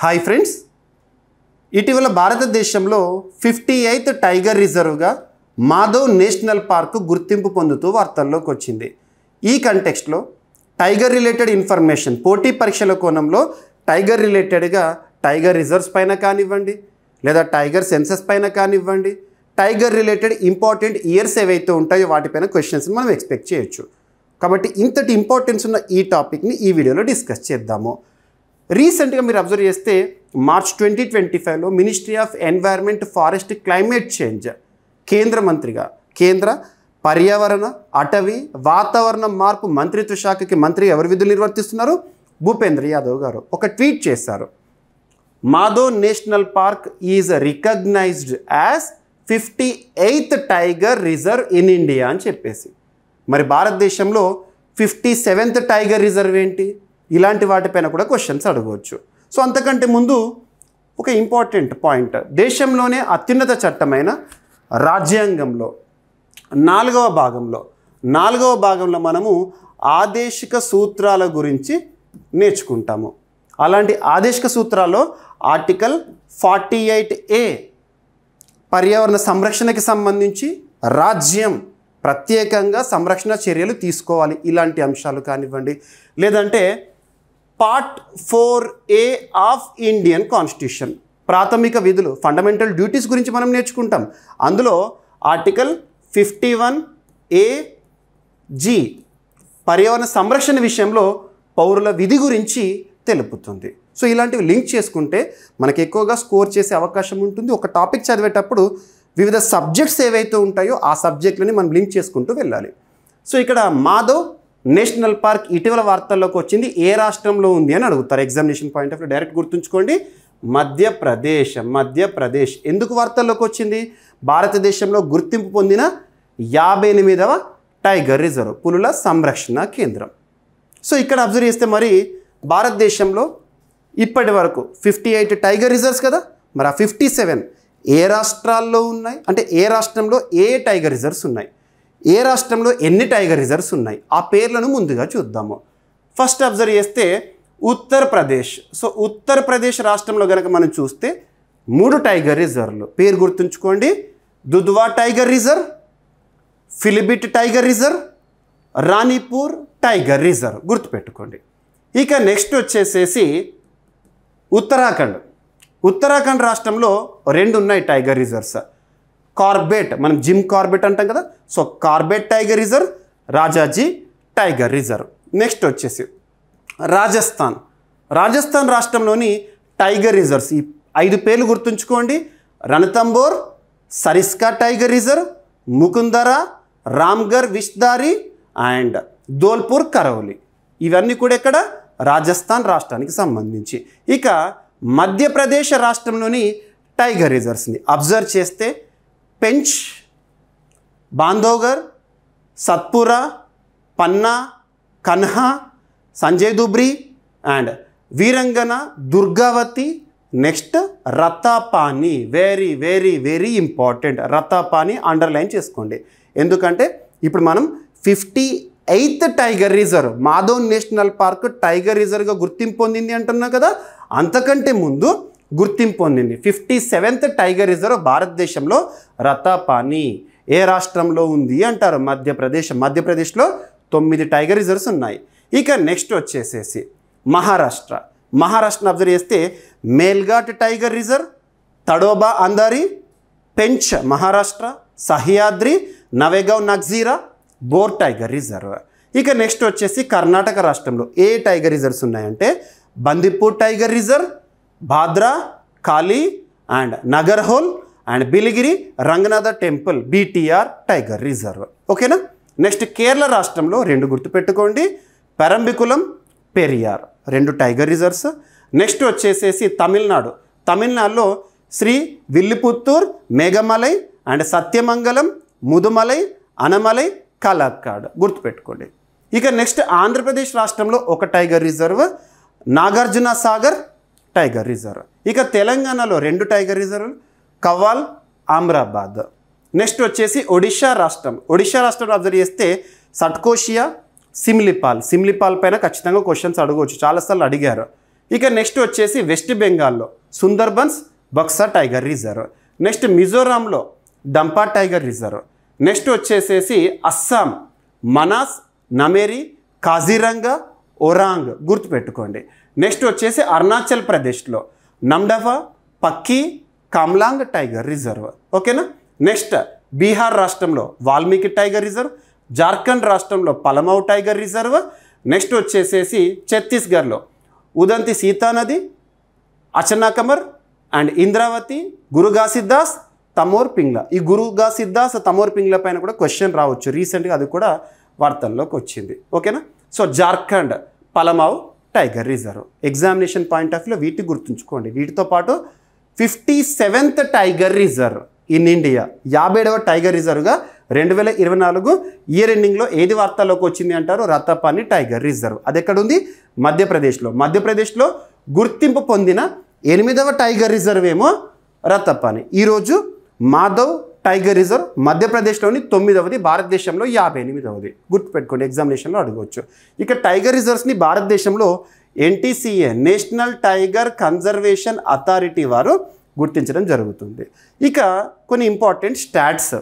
Hi friends, ఇటీవల భారతదేశంలో 58th tiger రిజర్వ్గా మాధవ్ నేషనల్ పార్క్ గుర్తింపు పొందుతూ వార్తల్లోకి వచ్చింది. ఈ కంటెక్స్ట్లో టైగర్ రిలేటెడ్ ఇన్ఫర్మేషన్ పోటీ పరీక్షల కోణంలో టైగర్ రిలేటెడ్గా టైగర్ రిజర్వ్స్ పైన కానివ్వండి, లేదా టైగర్ సెన్సస్ పైన కానివ్వండి, టైగర్ రిలేటెడ్ ఇంపార్టెంట్ ఇయర్స్ ఏవైతే ఉంటాయో వాటిపైన క్వశ్చన్స్ మనం ఎక్స్పెక్ట్ చేయొచ్చు. కాబట్టి ఇంతటి ఇంపార్టెన్స్ ఉన్న ఈ టాపిక్ని ఈ వీడియోలో డిస్కస్ చేద్దాము. రీసెంట్గా మీరు అబ్జర్వ్ చేస్తే మార్చ్ 2025లో ministry of environment, forest, climate change కేంద్ర మంత్రిగా, కేంద్ర పర్యావరణ, అటవీ, వాతావరణ మార్పు మంత్రిత్వ శాఖకి మంత్రిగా ఎవరు విధులు నిర్వర్తిస్తున్నారు? భూపేంద్ర యాదవ్ గారు ఒక ట్వీట్ చేశారు. Madhav national park is recognised as 58th tiger reserve in India అని చెప్పేసి. మరి భారతదేశంలో 57th టైగర్ రిజర్వ్ ఏంటి? ఇలాంటి వాటిపైన కూడా క్వశ్చన్స్ అడగవచ్చు. సో అంతకంటే ముందు ఒక ఇంపార్టెంట్ పాయింట్, దేశంలోనే అత్యున్నత చట్టమైన రాజ్యాంగంలో నాలుగవ భాగంలో మనము ఆదేశిక సూత్రాల గురించి నేర్చుకుంటాము. అలాంటి ఆదేశిక సూత్రాల్లో ఆర్టికల్ 48A పర్యావరణ సంరక్షణకి సంబంధించి రాజ్యం ప్రత్యేకంగా సంరక్షణ చర్యలు తీసుకోవాలి, ఇలాంటి అంశాలు కానివ్వండి, లేదంటే part 4A of Indian constitution ప్రాథమిక విధులు, ఫండమెంటల్ డ్యూటీస్ గురించి మనం నేర్చుకుంటాం. అందులో ఆర్టికల్ 51AG పర్యావరణ సంరక్షణ విషయంలో పౌరుల విధి గురించి తెలుపుతుంది. సో ఇలాంటివి లింక్ చేసుకుంటే మనకి ఎక్కువగా స్కోర్ చేసే అవకాశం ఉంటుంది. ఒక టాపిక్ చదివేటప్పుడు వివిధ సబ్జెక్ట్స్ ఏవైతే ఉంటాయో ఆ సబ్జెక్టులని మనం లింక్ చేసుకుంటూ వెళ్ళాలి. సో ఇక్కడ మాధవ్ నేషనల్ పార్క్ ఇటీవల వార్తల్లోకి వచ్చింది. ఏ రాష్ట్రంలో ఉంది అని అడుగుతారు examination point of view. Direct గుర్తుంచుకోండి, మధ్యప్రదేశ్. ఎందుకు వార్తల్లోకి వచ్చింది? భారతదేశంలో గుర్తింపు పొందిన 58వ టైగర్ రిజర్వ్, పులుల సంరక్షణ కేంద్రం. సో ఇక్కడ అబ్జర్వ్ చేస్తే మరి భారతదేశంలో ఇప్పటి వరకు 58 టైగర్ రిజర్వ్స్ కదా, మరి ఆ 57 ఏ రాష్ట్రాల్లో ఉన్నాయి, అంటే ఏ రాష్ట్రంలో ఏ టైగర్ రిజర్వ్స్ ఉన్నాయి, ఏ రాష్ట్రంలో ఎన్ని టైగర్ రిజర్వ్స్ ఉన్నాయి, ఆ పేర్లను ముందుగా చూద్దాము. ఫస్ట్ అబ్జర్వ్ చేస్తే ఉత్తరప్రదేశ్. సో ఉత్తరప్రదేశ్ రాష్ట్రంలో కనుక మనం చూస్తే 3 టైగర్ రిజర్వ్లు. పేరు గుర్తుంచుకోండి, Dudhwa tiger reserve, Pilibhit tiger reserve, Ranipur tiger reserve గుర్తుపెట్టుకోండి. ఇక నెక్స్ట్ వచ్చేసేసి ఉత్తరాఖండ్ రాష్ట్రంలో 2 ఉన్నాయి టైగర్ రిజర్వ్స్. కార్బెట్, మనం జిమ్ కార్బెట్ అంటాం కదా, so Corbett tiger reserve, Rajaji tiger reserve. Next వచ్చేసి రాజస్థాన్ రాష్ట్రంలోని టైగర్ రిజర్వ్స్ ఈ 5 పేర్లు గుర్తుంచుకోండి. Ranthambore, Sariska tiger reserve, Mukundra, Ramgarh Vishdhari and Dholpur Karauli. ఇవన్నీ కూడా ఇక్కడ రాజస్థాన్ రాష్ట్రానికి సంబంధించి. ఇక మధ్యప్రదేశ్ రాష్ట్రంలోని టైగర్ రిజర్వ్స్ని అబ్జర్వ్ చేస్తే Pench, Bandhavgarh, Satpura, Panna, Kanha, Sanjay Dubri and Veerangana, Durgavati. Next Ratapani, very very very important. Ratapani underline చేసుకోండి, ఎందుకంటే ఇప్పుడు మనం 58th tiger reserve Madhav national park tiger రిజర్వ్గా గుర్తింపు పొందింది అంటున్నాం కదా, అంతకంటే ముందు గుర్తింపు పొందింది 57th టైగర్ రిజర్వ్ భారతదేశంలో రతాపాని. ఏ రాష్ట్రంలో ఉంది అంటారు? మధ్యప్రదేశ్లో 9 టైగర్ రిజర్వ్స్ ఉన్నాయి. ఇక నెక్స్ట్ వచ్చేసేసి మహారాష్ట్రను అబ్జర్వ్ చేస్తే Melghat tiger reserve, Tadoba Andhari, Pench Maharashtra, Sahyadri, Navegaon Nagzira, Bor tiger reserve. ఇక నెక్స్ట్ వచ్చేసి కర్ణాటక రాష్ట్రంలో ఏ టైగర్ రిజర్వ్స్ ఉన్నాయంటే Bandipur tiger reserve, Bhadra, Kali and Nagarhole and Biligiri Ranganatha temple BTR tiger reserve. ఓకేనా? నెక్స్ట్ కేరళ రాష్ట్రంలో 2 గుర్తుపెట్టుకోండి, Parambikulam, Periyar, 2 tiger reserves. Next వచ్చేసేసి తమిళనాడులో శ్రీ విల్లిపుత్తూర్, మేఘమలై అండ్ సత్యమంగళం, ముదుమలై, అనమలై, కలక్కాడ్ గుర్తుపెట్టుకోండి. ఇక నెక్స్ట్ ఆంధ్రప్రదేశ్ రాష్ట్రంలో 1 tiger reserve, Nagarjuna Sagar tiger reserve. ఇక తెలంగాణలో 2 tiger reserve, Kawal, Amrabad. Next వచ్చేసి ఒడిషా రాష్ట్రంలో అబ్జర్వ్ చేస్తే సట్కోషియా, సిమ్లిపాల్ పైన ఖచ్చితంగా క్వశ్చన్స్ అడగవచ్చు, చాలాసార్లు అడిగారు. ఇక నెక్స్ట్ వచ్చేసి వెస్ట్ బెంగాల్లో Sundarbans Buxa tiger reserve, next మిజోరాంలో డంపా టైగర్ రిజర్వ్, నెక్స్ట్ వచ్చేసేసి అస్సాం మనాస్, నమేరి, కాజీరంగా, ఒరాంగ్ గుర్తుపెట్టుకోండి. నెక్స్ట్ వచ్చేసి అరుణాచల్ ప్రదేశ్లో నమ్డఫా, పక్కీ, కామ్లాంగ్ టైగర్ రిజర్వ్. ఓకేనా. నెక్స్ట్ బీహార్ రాష్ట్రంలో వాల్మీకి టైగర్ రిజర్వ్, జార్ఖండ్ రాష్ట్రంలో పలమౌ టైగర్ రిజర్వ్, నెక్స్ట్ వచ్చేసేసి ఛత్తీస్గఢ్లో ఉదంతి సీతానది, అచనాకమర్ అండ్ ఇంద్రావతి, గురుఘాసిదాస్, తమోర్ పింగ్లా. ఈ గురుఘాసిదాస్ తమోర్ పింగ్లా పైన కూడా క్వశ్చన్ రావచ్చు, రీసెంట్గా అది కూడా వార్తల్లోకి వచ్చింది. ఓకేనా. So Jharkhand Palamau tiger reserve. Examination point of వ్యూలో వీటిని గుర్తుంచుకోండి. వీటితో పాటు 57th tiger reserve in India, 57వ టైగర్ రిజర్వ్గా 2024 ఇయర్ ఎండింగ్లో ఏది వార్తల్లోకి వచ్చింది అంటారు? Ratapani tiger reserve. అది ఎక్కడుంది? మధ్యప్రదేశ్లో. మధ్యప్రదేశ్లో గుర్తింపు పొందిన 8వ టైగర్ రిజర్వ్ ఏమో రతపాని. ఈరోజు మాధవ్ టైగర్ రిజర్వ్ మధ్యప్రదేశ్లోని 9వది, భారతదేశంలో 58వది. గుర్తుపెట్టుకోండి, ఎగ్జామినేషన్లో అడగవచ్చు. ఇక టైగర్ రిజర్వ్స్ని భారతదేశంలో NTCA national tiger conservation authority వారు గుర్తించడం జరుగుతుంది. ఇక కొన్ని ఇంపార్టెంట్ స్టాట్స్.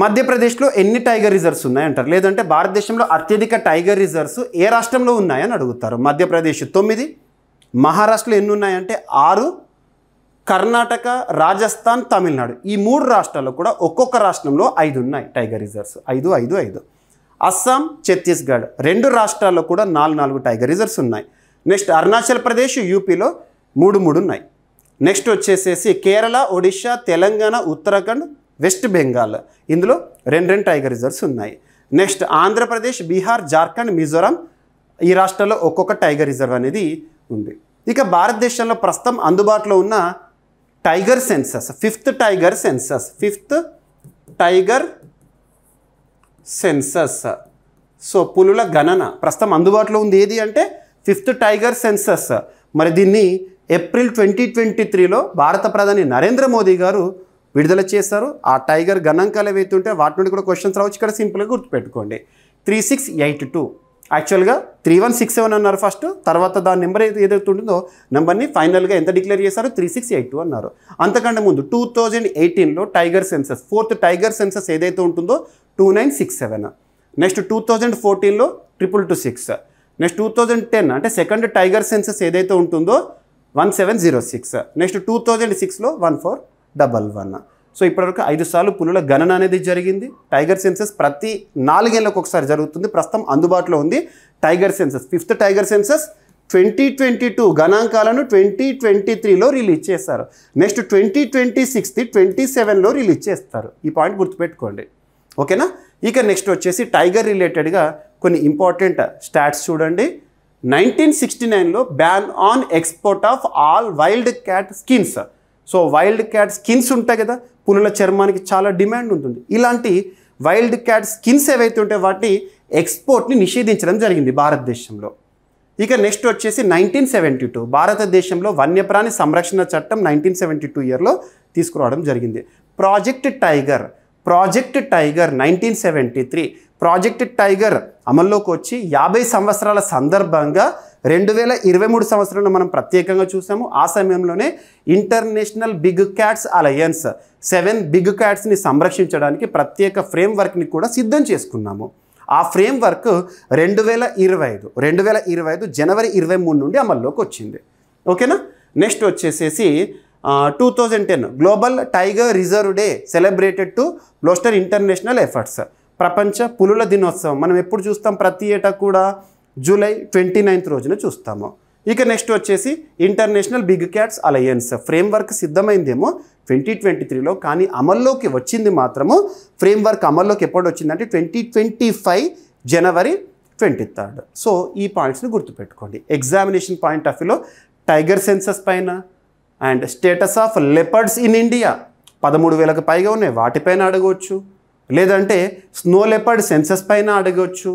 మధ్యప్రదేశ్లో ఎన్ని టైగర్ రిజర్వ్స్ ఉన్నాయంటారు, లేదంటే భారతదేశంలో అత్యధిక టైగర్ రిజర్వ్స్ ఏ రాష్ట్రంలో ఉన్నాయని అడుగుతారు. మధ్యప్రదేశ్ 9, మహారాష్ట్రలో ఎన్ని ఉన్నాయంటే 6, కర్ణాటక, రాజస్థాన్, తమిళనాడు ఈ 3 రాష్ట్రాల్లో కూడా ఒక్కొక్క రాష్ట్రంలో 5 ఉన్నాయి టైగర్ రిజర్వ్స్. 5, 5, 5. అస్సాం, ఛత్తీస్గఢ్ 2 రాష్ట్రాల్లో కూడా 4 టైగర్ రిజర్వ్స్ ఉన్నాయి. నెక్స్ట్ అరుణాచల్ ప్రదేశ్, యూపీలో 3 ఉన్నాయి. నెక్స్ట్ వచ్చేసేసి కేరళ, ఒడిషా, తెలంగాణ, ఉత్తరాఖండ్, వెస్ట్ బెంగాల్ ఇందులో 2 టైగర్ రిజర్వ్స్ ఉన్నాయి. నెక్స్ట్ ఆంధ్రప్రదేశ్, బీహార్, జార్ఖండ్, మిజోరాం ఈ రాష్ట్రాల్లో ఒక్కొక్క టైగర్ రిజర్వ్ అనేది ఉంది. ఇక భారతదేశంలో ప్రస్తుతం అందుబాటులో ఉన్న tiger census, 5th tiger census, 5th tiger census. So పులుల గణన ప్రస్తుతం అందుబాటులో ఉంది ఏది అంటే 5th టైగర్ సెన్సస్. మరి దీన్ని ఏప్రిల్ 2023లో భారత ప్రధాని నరేంద్ర మోదీ గారు విడుదల చేశారు. ఆ టైగర్ గణాంకాలు ఏవైతే ఉంటే వాటి నుండి కూడా క్వశ్చన్స్ రావచ్చు. ఇక్కడ సింపుల్గా గుర్తుపెట్టుకోండి. 3682 యాక్చువల్గా 3167 అన్నారు ఫస్ట్, తర్వాత దాని నెంబర్ ఏదైతే ఉంటుందో నెంబర్ని ఫైనల్గా ఎంత డిక్లేర్ చేశారు? 3682 అన్నారు. అంతకంటే ముందు 2018లో tiger census 4th tiger census ఏదైతే ఉంటుందో 2967. నెక్స్ట్ 2014లో 2226. నెక్స్ట్ 2010 అంటే 2nd టైగర్ సెన్సస్ ఏదైతే ఉంటుందో 1706. నెక్స్ట్ 2006లో 1411. సో ఇప్పటివరకు 5 సార్లు పులుల గణన అనేది జరిగింది. టైగర్ సెన్సస్ ప్రతి 4 ఏళ్ళకు ఒకసారి జరుగుతుంది. ప్రస్తుతం అందుబాటులో ఉంది tiger census. 5th tiger census 2022 గణాంకాలను 2023లో రిలీజ్ చేశారు. నెక్స్ట్ 2026, 27లో రిలీజ్ చేస్తారు. ఈ పాయింట్ గుర్తుపెట్టుకోండి. ఓకేనా. ఇక నెక్స్ట్ వచ్చేసి టైగర్ రిలేటెడ్గా కొన్ని ఇంపార్టెంట్ స్టాట్స్ చూడండి. 1969లో ban on export of all wild cat skins. So wild cat skins ఉంటాయి కదా, పులుల చర్మానికి చాలా డిమాండ్ ఉంటుంది. ఇలాంటి వైల్డ్ క్యాట్ స్కిన్స్ ఏవైతే ఉంటాయో వాటి ఎక్స్పోర్ట్ని నిషేధించడం జరిగింది భారతదేశంలో. ఇక నెక్స్ట్ వచ్చేసి 1972 భారతదేశంలో వన్యప్రాణి సంరక్షణ చట్టం 1972 ఇయర్లో తీసుకురావడం జరిగింది. ప్రాజెక్ట్ టైగర్ 1973 ప్రాజెక్ట్ టైగర్ అమల్లోకి వచ్చి 50 సంవత్సరాల సందర్భంగా 2023 సంవత్సరంలో మనం ప్రత్యేకంగా చూసాము. ఆ సమయంలోనే international big cats alliance 7 big క్యాట్స్ని సంరక్షించడానికి ప్రత్యేక ఫ్రేమ్వర్క్ని కూడా సిద్ధం చేసుకున్నాము. ఆ ఫ్రేమ్వర్క్ 2025 జనవరి 23 నుండి అమల్లోకి వచ్చింది. ఓకేనా. నెక్స్ట్ వచ్చేసేసి 2010 global tiger reserve day celebrated to bolster international efforts. ప్రపంచ పులుల దినోత్సవం మనం ఎప్పుడు చూస్తాం? ప్రతి ఏటా కూడా జూలై 29th రోజున చూస్తాము. ఇక నెక్స్ట్ వచ్చేసి international big cats alliance framework సిద్ధమైందేమో 2023లో, కానీ అమల్లోకి వచ్చింది మాత్రము ఫ్రేమ్వర్క్ అమల్లోకి ఎప్పుడు వచ్చిందంటే 2025 జనవరి 23rd. సో ఈ పాయింట్స్ని గుర్తుపెట్టుకోండి. ఎగ్జామినేషన్ పాయింట్ ఆఫ్ వ్యూలో టైగర్ సెన్సస్ పైన and status of leopards in India 13,000కు పైగా ఉన్నాయి, వాటిపైన అడగవచ్చు. లేదంటే స్నో లెపర్డ్ సెన్సస్ పైన అడగవచ్చు.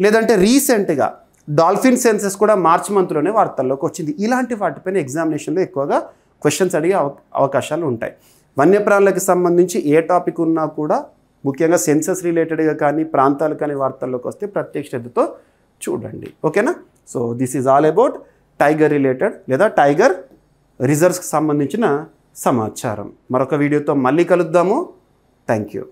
లేదంటే రీసెంట్గా డాల్ఫిన్ సెన్సస్ కూడా మార్చ్ మంత్లోనే వార్తల్లోకి వచ్చింది. ఇలాంటి వాటిపైన ఎగ్జామినేషన్లో ఎక్కువగా క్వశ్చన్స్ అడిగే అవకాశాలు ఉంటాయి. వన్యప్రాణులకు సంబంధించి ఏ టాపిక్ ఉన్నా కూడా ముఖ్యంగా సెన్సస్ రిలేటెడ్గా కానీ ప్రాంతాలు కానీ వార్తల్లోకి వస్తే ప్రత్యేక శ్రద్ధతో చూడండి. ఓకేనా. So this is all about tiger related లేదా టైగర్ రిజర్వ్స్కి సంబంధించిన సమాచారం. మరొక వీడియోతో మళ్ళీ కలుద్దాము. Thank you.